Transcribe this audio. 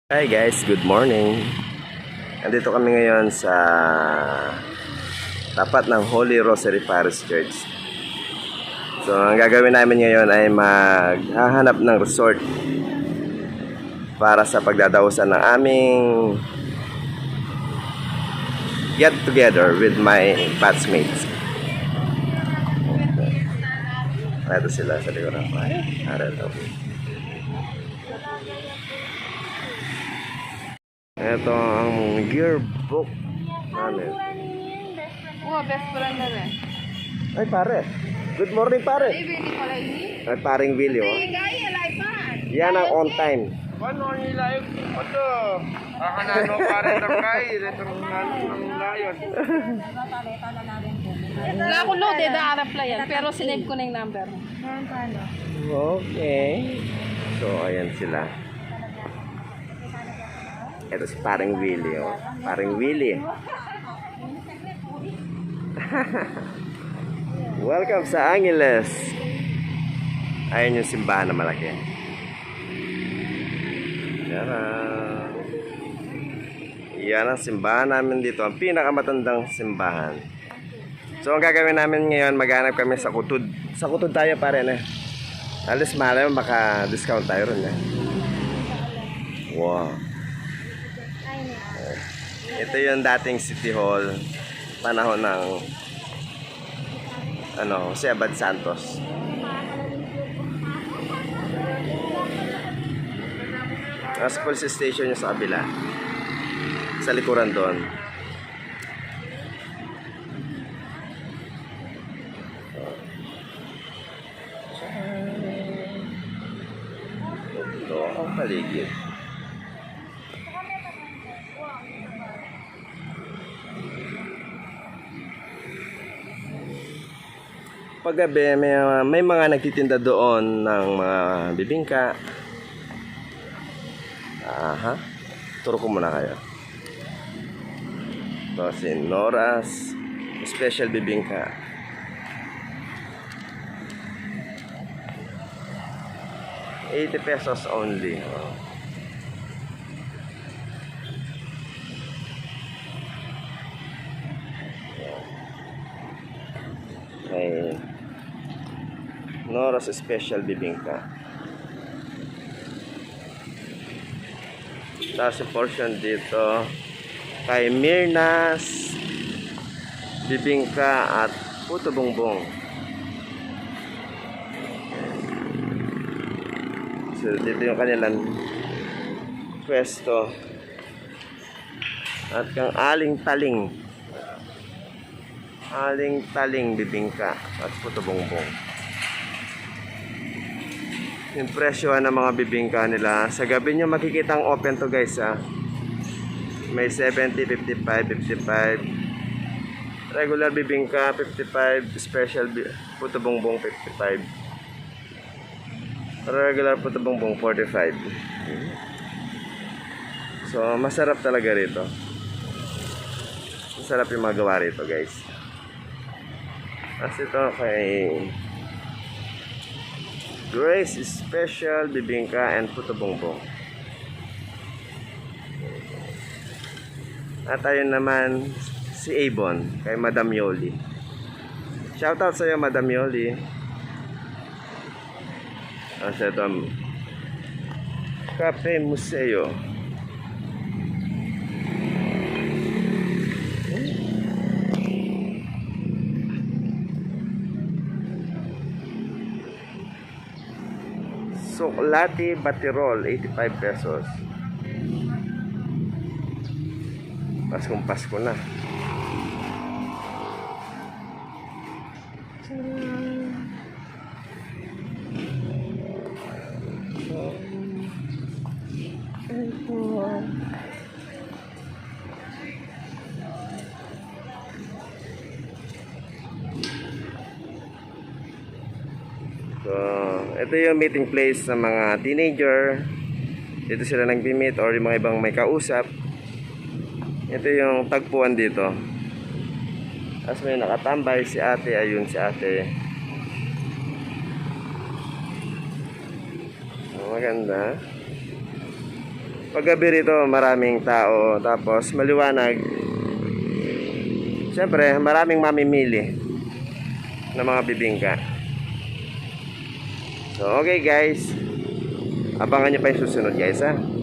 Hi guys, good morning. Nandito kami ngayon sa tapat ng Holy Rosary Parish Church. So, ang gagawin namin ngayon ay maghahanap ng resort para sa pagdadaosan ng aming get together with my batchmates. Ito sila sa likuran ko. Arito. Ito ang yearbook namin. Oh, best friend na rin. Ay pare, good morning pare. Hindi pala ini. Ay paring Willie oh. Gaya, laipan. Yan ang on time. Paano nila yung ito? Kakanano pa rin ng kain. Itong layon. Wala ko load eh, na-reply yan. Pero sinave ko na yung number. Okay. So ayan sila. Ito si paring Willie oh. Paring Willie. Welcome sa Angeles. Ayun yung simbahan na malaki. Yan ang simbahan namin dito. Ang pinakamatandang simbahan. So ang gagawin namin ngayon, maghanap kami sa Kutud. Sa Kutud tayo pare na. Alis malay mo, maka-discount tayo ron eh. Wow. Ito yung dating City Hall. Panahon ng Jose Abad Santos. Nasa police station yung sa kabila. Sa likuran doon. Ito ang paligid. Paggabi, may mga nagtitinda doon ng mga bibingka. Aha. Turo ko muna kayo. Ito si Nora's Special Bibingka. ₱80 only. May Nora's Special Bibingka. Tapos yung portion dito kay Mirna's Bibingka at Puto Bongbong. So dito yung kanilang pwesto. At kang Aling Taling Bibingka at Puto Bongbong. Yung presyo ng mga bibingka nila. Sa gabi nyo makikita ang open to guys ha. May 70, 55, 55. Regular bibingka 55. Special Puto Bongbong 55. Regular Puto Bongbong 45. So masarap talaga rito. Masarap yung magawa rito guys. As ito kay Grace Special Bibingka and Puto Bongbong. At ayun naman si Avon kay Madam Yoli. Shoutout sa iyo Madam Yoli. Sa ito Cafe Museo. Suklati Batirol, ₱85. Pasko na. So, ito yung meeting place ng mga teenager. Dito sila nagbi-meet or yung mga ibang may kausap. Ito yung tagpuan dito. Tapos may nakatambay si ate. Ayun si ate. Maganda. Paggabi rito, maraming tao. Tapos maliwanag. Siyempre, maraming mamimili ng mga bibingka. So, okay guys. Abangan nyo pa yung susunod guys ha.